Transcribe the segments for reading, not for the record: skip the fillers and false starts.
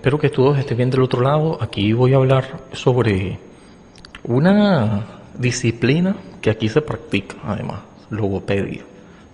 Espero que todos estén bien del otro lado. Aquí voy a hablar sobre una disciplina que aquí se practica, además, logopedia,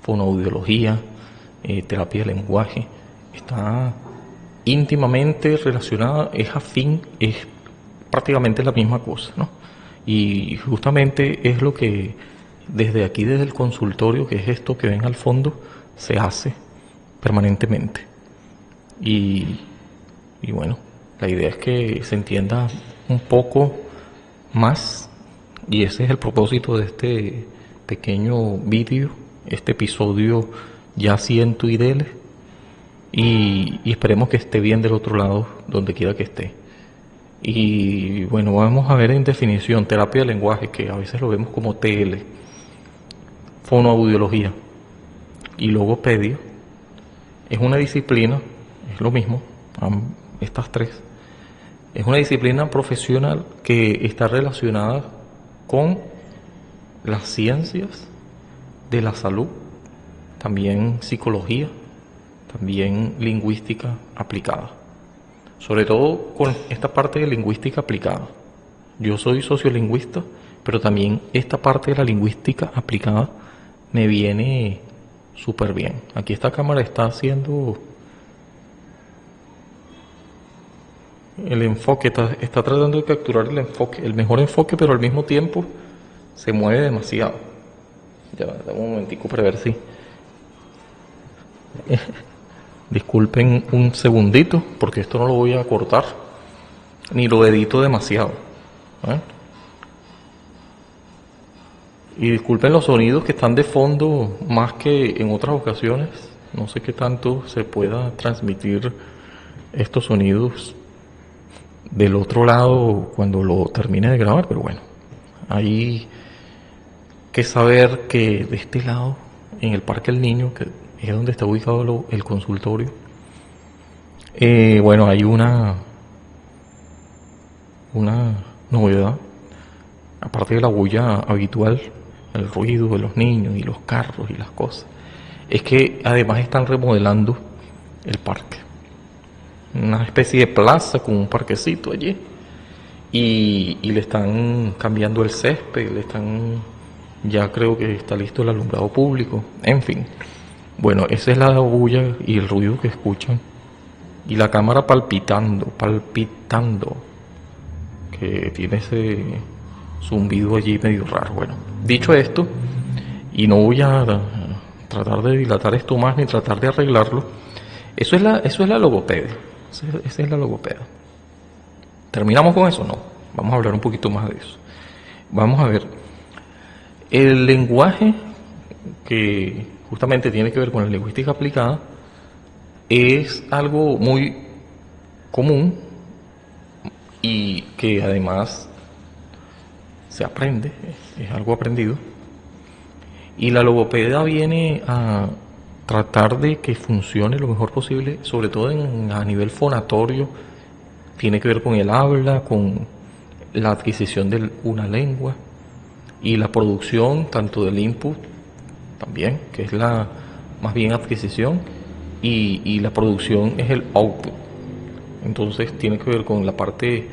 fonoaudiología, terapia de lenguaje. Está íntimamente relacionada, es afín, es prácticamente la misma cosa, ¿no? Y justamente es lo que desde aquí, desde el consultorio, que es esto que ven al fondo, se hace permanentemente. Y bueno, la idea es que se entienda un poco más, y ese es el propósito de este pequeño vídeo, este episodio ya siento y dele, y esperemos que esté bien del otro lado, donde quiera que esté. Y bueno, vamos a ver en definición: terapia de lenguaje, que a veces lo vemos como TL, fonoaudiología y logopedia, es una disciplina, es lo mismo, estas tres, es una disciplina profesional que está relacionada con las ciencias de la salud, también psicología, también lingüística aplicada, sobre todo con esta parte de lingüística aplicada. Yo soy sociolingüista, pero también esta parte de la lingüística aplicada me viene súper bien. Aquí esta cámara está haciendo el enfoque, está tratando de capturar el enfoque, el mejor enfoque, pero al mismo tiempo se mueve demasiado. Ya, dame un momentico para ver si... Disculpen un segundito, porque esto no lo voy a cortar, ni lo edito demasiado, ¿eh? Y disculpen los sonidos que están de fondo más que en otras ocasiones. No sé qué tanto se pueda transmitir estos sonidos del otro lado cuando lo termine de grabar, pero bueno, hay que saber que de este lado, en el Parque El Niño, que es donde está ubicado el consultorio, bueno, hay una novedad, aparte de la bulla habitual, el ruido de los niños y los carros y las cosas, es que además están remodelando el parque, una especie de plaza con un parquecito allí, y le están cambiando el césped, ya creo que está listo el alumbrado público, en fin. Bueno, esa es la bulla y el ruido que escuchan, y la cámara palpitando, que tiene ese zumbido allí medio raro. Bueno, dicho esto, y no voy a tratar de dilatar esto más ni tratar de arreglarlo, eso es la logopedia. Esa es la logopedia. ¿Terminamos con eso? No. Vamos a hablar un poquito más de eso. Vamos a ver. El lenguaje, que justamente tiene que ver con la lingüística aplicada, es algo muy común y que además se aprende, es algo aprendido. Y la logopedia viene a tratar de que funcione lo mejor posible, sobre todo a nivel fonatorio. Tiene que ver con el habla, con la adquisición de una lengua y la producción tanto del input también, que es la más bien adquisición, y la producción es el output. Entonces tiene que ver con la parte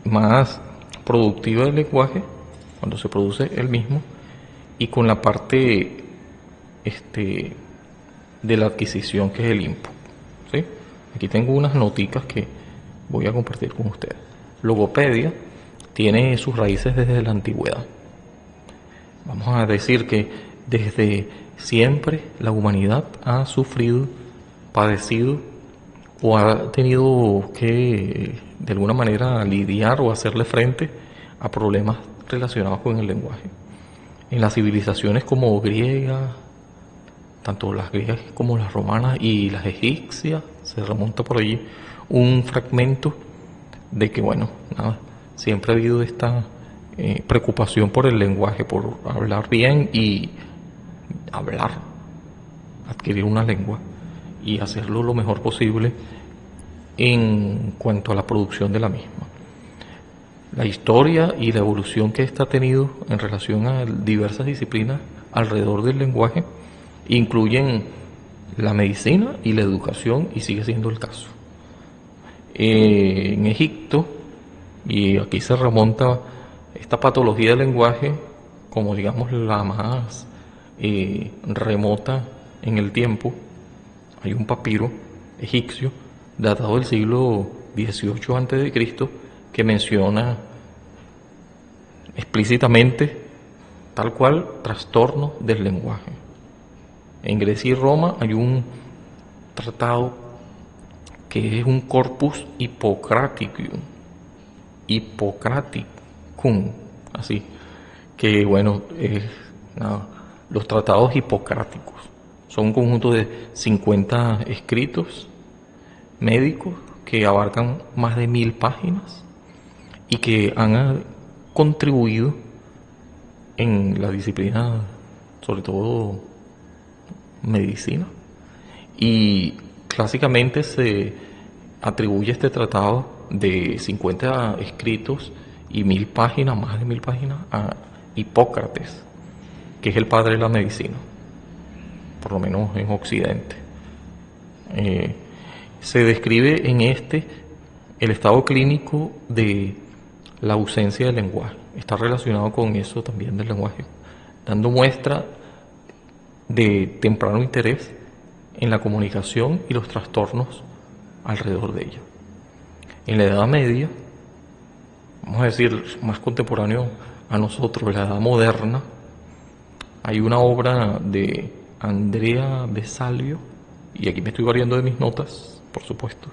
más productiva del lenguaje, cuando se produce el mismo, y con la parte de la adquisición, que es el input, ¿sí? Aquí tengo unas noticas que voy a compartir con ustedes. Logopedia tiene sus raíces desde la antigüedad. Vamos a decir que desde siempre la humanidad ha sufrido, padecido o ha tenido que de alguna manera lidiar o hacerle frente a problemas relacionados con el lenguaje. En las civilizaciones como griega, tanto las griegas como las romanas y las egipcias, se remonta por allí un fragmento de que, bueno, nada, siempre ha habido esta preocupación por el lenguaje, por hablar bien y adquirir una lengua y hacerlo lo mejor posible en cuanto a la producción de la misma. La historia y la evolución que ésta ha tenido en relación a diversas disciplinas alrededor del lenguaje incluyen la medicina y la educación, y sigue siendo el caso. En Egipto, y aquí se remonta esta patología del lenguaje como digamos la más remota en el tiempo, hay un papiro egipcio datado del siglo XVIII a.C. que menciona explícitamente tal cual trastorno del lenguaje. En Grecia y Roma hay un tratado que es un corpus Hippocraticum, así que bueno, los tratados hipocráticos son un conjunto de 50 escritos médicos que abarcan más de 1000 páginas y que han contribuido en la disciplina, sobre todo medicina, y clásicamente se atribuye este tratado de 50 escritos y 1000 páginas, más de 1000 páginas, a Hipócrates, que es el padre de la medicina, por lo menos en Occidente. Se describe en el estado clínico de la ausencia del lenguaje. Está relacionado con eso también del lenguaje, dando muestra de temprano interés en la comunicación y los trastornos alrededor de ella. En la Edad Media, vamos a decir más contemporáneo a nosotros, la Edad Moderna, hay una obra de Andrea Vesalio, y aquí me estoy variando de mis notas, por supuesto,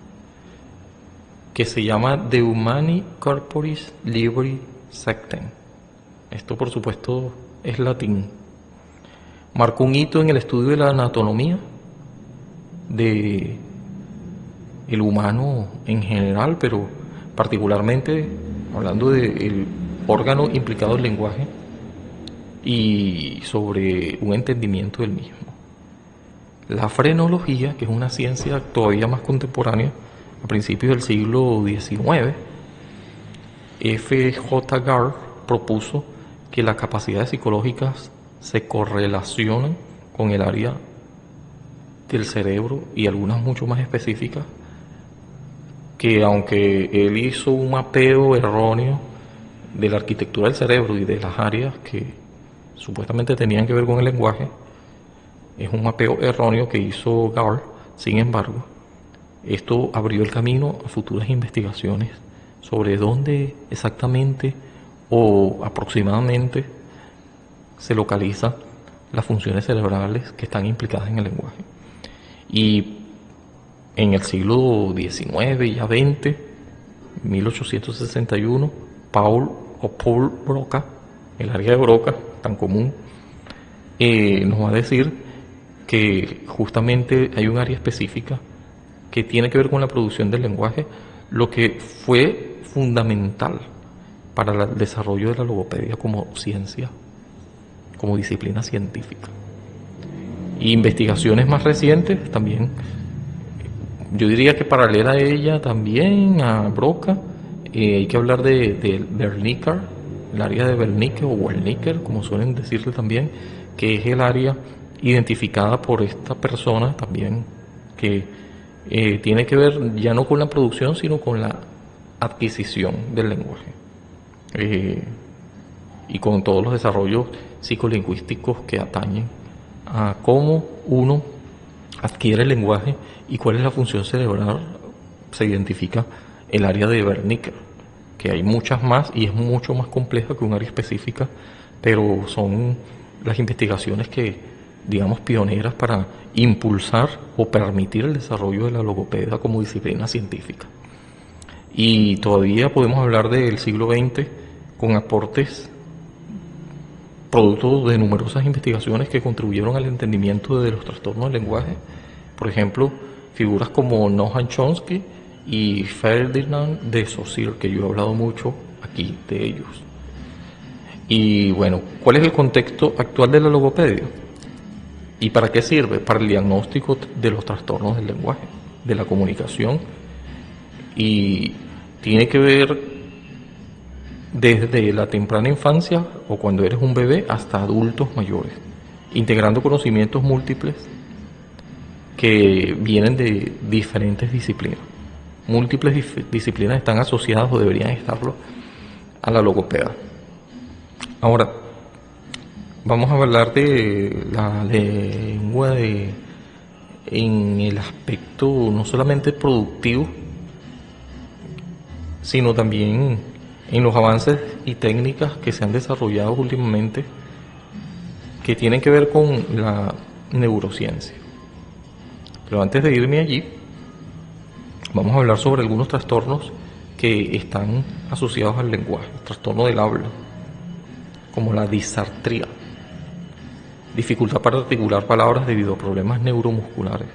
que se llama De Humani Corporis Libri Sectem. Esto, por supuesto, es latín. Marcó un hito en el estudio de la anatomía de el humano en general, pero particularmente hablando del órgano implicado en el lenguaje y sobre un entendimiento del mismo. La frenología, que es una ciencia todavía más contemporánea, a principios del siglo XIX, F.J. Gard propuso que las capacidades psicológicas se correlacionan con el área del cerebro y algunas mucho más específicas, que aunque él hizo un mapeo erróneo de la arquitectura del cerebro y de las áreas que supuestamente tenían que ver con el lenguaje, es un mapeo erróneo que hizo Gard. Sin embargo, esto abrió el camino a futuras investigaciones sobre dónde exactamente o aproximadamente se localizan las funciones cerebrales que están implicadas en el lenguaje. Y en el siglo XIX y ya XX, 1861, Paul Broca, el área de Broca, tan común, nos va a decir que justamente hay un área específica que tiene que ver con la producción del lenguaje, lo que fue fundamental para el desarrollo de la logopedia como ciencia, como disciplina científica. Y investigaciones más recientes también, yo diría que paralela a ella también, a Broca, hay que hablar de Wernicke, el área de Wernicke o Wernicke, como suelen decirle también, que es el área identificada por esta persona también, que tiene que ver ya no con la producción, sino con la adquisición del lenguaje, y con todos los desarrollos psicolingüísticos que atañen a cómo uno adquiere el lenguaje y cuál es la función cerebral. Se identifica el área de Wernicke, que hay muchas más y es mucho más compleja que un área específica, pero son las investigaciones que, digamos, pioneras para impulsar o permitir el desarrollo de la logopedia como disciplina científica. Y todavía podemos hablar del siglo XX con aportes producto de numerosas investigaciones que contribuyeron al entendimiento de los trastornos del lenguaje. Por ejemplo, figuras como Noam Chomsky y Ferdinand de Saussure, que yo he hablado mucho aquí de ellos. Y bueno, ¿cuál es el contexto actual de la logopedia? ¿Y para qué sirve? Para el diagnóstico de los trastornos del lenguaje, de la comunicación, y tiene que ver desde la temprana infancia o cuando eres un bebé hasta adultos mayores, integrando conocimientos múltiples que vienen de diferentes disciplinas. múltiples disciplinas están asociadas o deberían estarlo a la logopeda. Ahora, vamos a hablar de la lengua en el aspecto no solamente productivo, sino también en los avances y técnicas que se han desarrollado últimamente que tienen que ver con la neurociencia. Pero antes de irme allí, vamos a hablar sobre algunos trastornos que están asociados al lenguaje, trastorno del habla, como la disartría, dificultad para articular palabras debido a problemas neuromusculares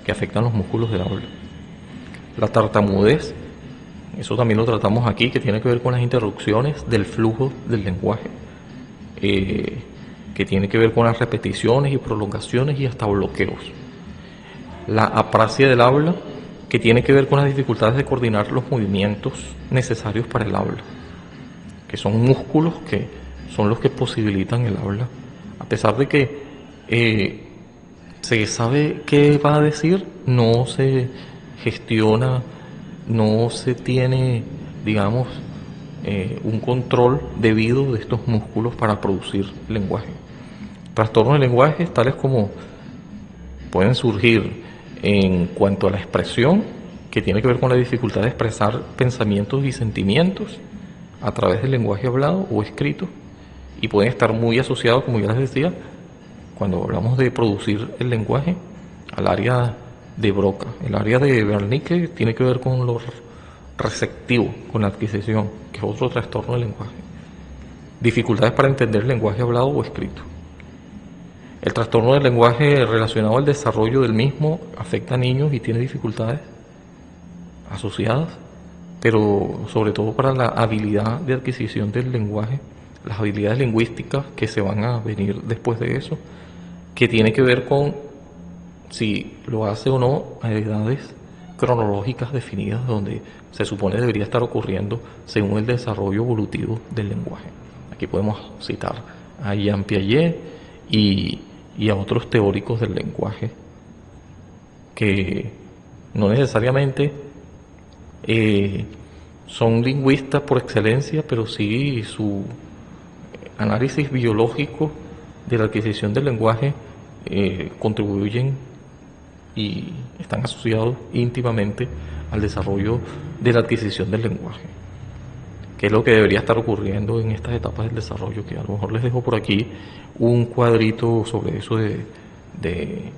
que afectan los músculos del habla. La tartamudez, eso también lo tratamos aquí, que tiene que ver con las interrupciones del flujo del lenguaje, que tiene que ver con las repeticiones y prolongaciones y hasta bloqueos. La aprasia del habla, que tiene que ver con las dificultades de coordinar los movimientos necesarios para el habla, que son músculos que son los que posibilitan el habla. A pesar de que se sabe qué va a decir, no se gestiona, no se tiene, digamos, un control debido de estos músculos para producir lenguaje. Trastornos de lenguaje tales como pueden surgir en cuanto a la expresión, que tiene que ver con la dificultad de expresar pensamientos y sentimientos a través del lenguaje hablado o escrito, y pueden estar muy asociados, como ya les decía, cuando hablamos de producir el lenguaje, al área de Broca. El área de Wernicke tiene que ver con lo receptivo, con la adquisición, que es otro trastorno del lenguaje. Dificultades para entender el lenguaje hablado o escrito. El trastorno del lenguaje relacionado al desarrollo del mismo afecta a niños y tiene dificultades asociadas, pero sobre todo para la habilidad de adquisición del lenguaje, las habilidades lingüísticas que se van a venir después de eso, que tiene que ver con si lo hace o no a edades cronológicas definidas, donde se supone debería estar ocurriendo según el desarrollo evolutivo del lenguaje. Aquí podemos citar a Jean Piaget y a otros teóricos del lenguaje que no necesariamente son lingüistas por excelencia, pero sí su análisis biológico de la adquisición del lenguaje contribuyen y están asociados íntimamente al desarrollo de la adquisición del lenguaje, que es lo que debería estar ocurriendo en estas etapas del desarrollo, que a lo mejor les dejo por aquí un cuadrito sobre eso de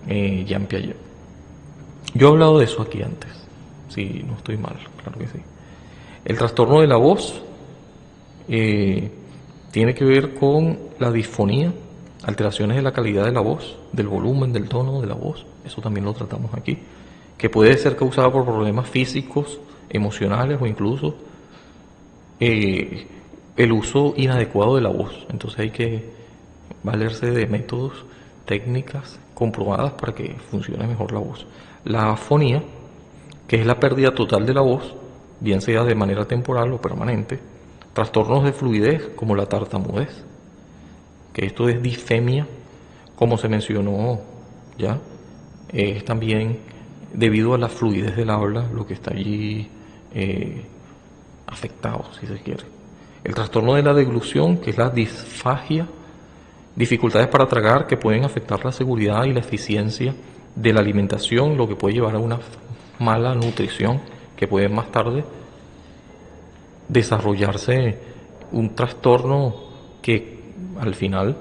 Jean Piaget. Yo he hablado de eso aquí antes, si no estoy mal, claro que sí. El trastorno de la voz tiene que ver con la disfonía, alteraciones de la calidad de la voz, del volumen, del tono de la voz, eso también lo tratamos aquí, que puede ser causada por problemas físicos, emocionales o incluso el uso inadecuado de la voz. Entonces hay que valerse de métodos, técnicas comprobadas para que funcione mejor la voz. La afonía, que es la pérdida total de la voz, bien sea de manera temporal o permanente. Trastornos de fluidez, como la tartamudez, que esto es disfemia, como se mencionó ya, es también debido a la fluidez del habla, lo que está allí afectado, si se quiere. El trastorno de la deglución, que es la disfagia, dificultades para tragar que pueden afectar la seguridad y la eficiencia de la alimentación, lo que puede llevar a una mala nutrición, que puede más tarde desarrollarse un trastorno que al final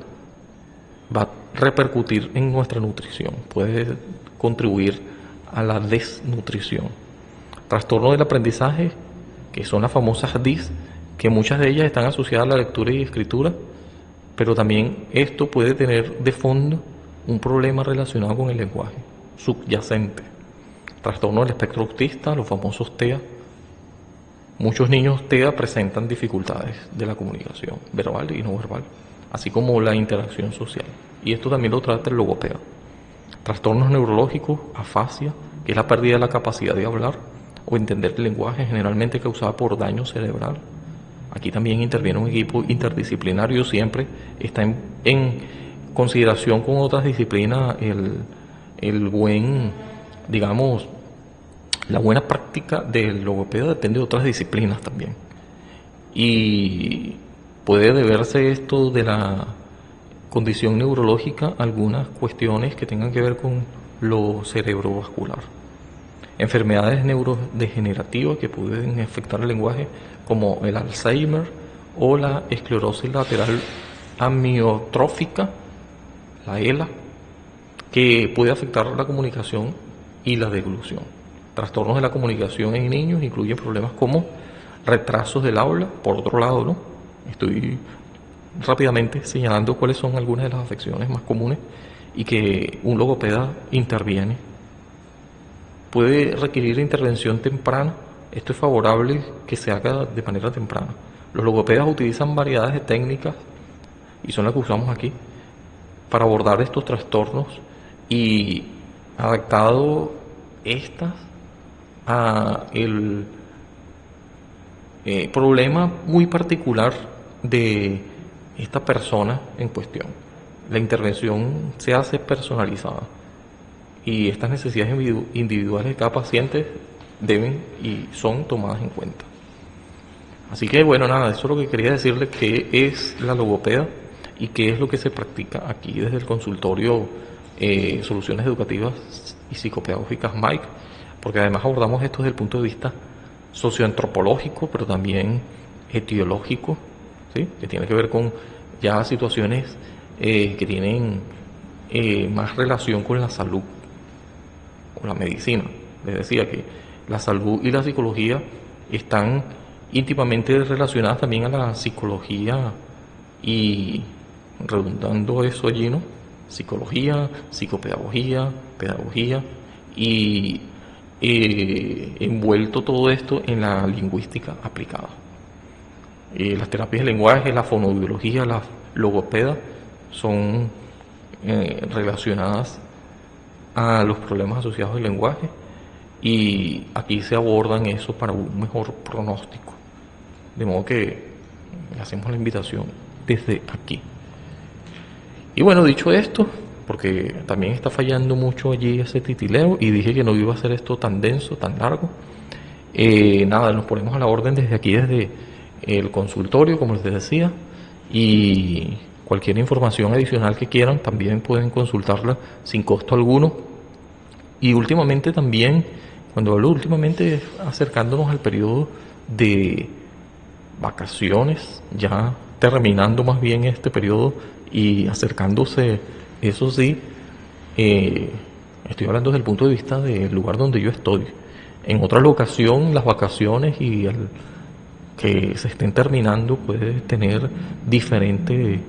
va a repercutir en nuestra nutrición, puede contribuir a la desnutrición. Trastorno del aprendizaje, que son las famosas DIS, que muchas de ellas están asociadas a la lectura y escritura, pero también esto puede tener de fondo un problema relacionado con el lenguaje subyacente. Trastorno del espectro autista, los famosos TEA. Muchos niños TEA presentan dificultades de la comunicación verbal y no verbal, así como la interacción social. Y esto también lo trata el logopeda. Trastornos neurológicos, afasia, que es la pérdida de la capacidad de hablar o entender el lenguaje, generalmente causada por daño cerebral. Aquí también interviene un equipo interdisciplinario, siempre está en consideración con otras disciplinas el buen, digamos, la buena práctica del logopeda depende de otras disciplinas también. Y puede deberse esto de la condición neurológica a algunas cuestiones que tengan que ver con lo cerebrovascular. Enfermedades neurodegenerativas que pueden afectar el lenguaje, como el Alzheimer o la esclerosis lateral amiotrófica, la ELA, que puede afectar la comunicación y la deglución. Trastornos de la comunicación en niños incluyen problemas como retrasos del habla. Por otro lado, ¿no? Estoy rápidamente señalando cuáles son algunas de las afecciones más comunes y que un logopeda interviene. Puede requerir intervención temprana. Esto es favorable que se haga de manera temprana. Los logopedas utilizan variedades de técnicas, y son las que usamos aquí, para abordar estos trastornos y adaptado estas a el problema muy particular de esta persona en cuestión. La intervención se hace personalizada y estas necesidades individuales de cada paciente deben y son tomadas en cuenta. Así que bueno, nada, eso es lo que quería decirles, que es la logopeda y qué es lo que se practica aquí desde el consultorio Soluciones Educativas y Psicopedagógicas Mike, porque además abordamos esto desde el punto de vista socioantropológico, pero también etiológico, ¿sí? Que tiene que ver con ya situaciones que tienen más relación con la salud o la medicina. Les decía que la salud y la psicología están íntimamente relacionadas también a la psicología y, redundando eso allí, ¿no? Psicología, psicopedagogía, pedagogía y envuelto todo esto en la lingüística aplicada. Las terapias de lenguaje, la fonoaudiología, la logopeda son relacionadas a los problemas asociados al lenguaje, y aquí se abordan eso para un mejor pronóstico. De modo que hacemos la invitación desde aquí. Y bueno, dicho esto, porque también está fallando mucho allí ese titileo y dije que no iba a hacer esto tan denso, tan largo, nada, nos ponemos a la orden desde aquí, desde el consultorio, como les decía, y cualquier información adicional que quieran también pueden consultarla sin costo alguno. Y últimamente también, cuando hablo últimamente, es acercándonos al periodo de vacaciones, ya terminando más bien este periodo y acercándose, eso sí, estoy hablando desde el punto de vista del lugar donde yo estoy. En otra locación, las vacaciones y el que se estén terminando puede tener diferentes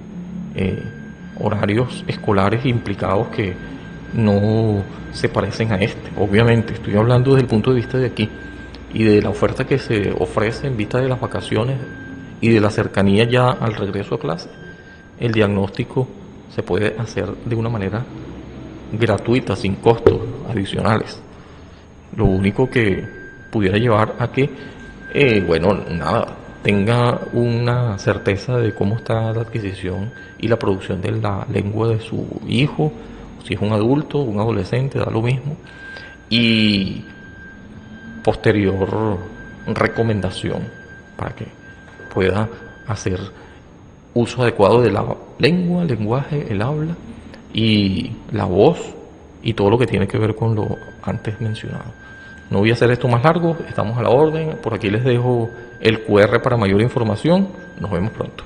horarios escolares implicados que no se parecen a este. Obviamente, estoy hablando desde el punto de vista de aquí y de la oferta que se ofrece en vista de las vacaciones y de la cercanía ya al regreso a clase. El diagnóstico se puede hacer de una manera gratuita, sin costos adicionales. Lo único que pudiera llevar a que, bueno, nada, tenga una certeza de cómo está la adquisición y la producción de la lengua de su hijo, si es un adulto, un adolescente, da lo mismo, y posterior recomendación para que pueda hacer uso adecuado de la lengua, el lenguaje, el habla y la voz y todo lo que tiene que ver con lo antes mencionado. No voy a hacer esto más largo, estamos a la orden. Por aquí les dejo el QR para mayor información. Nos vemos pronto.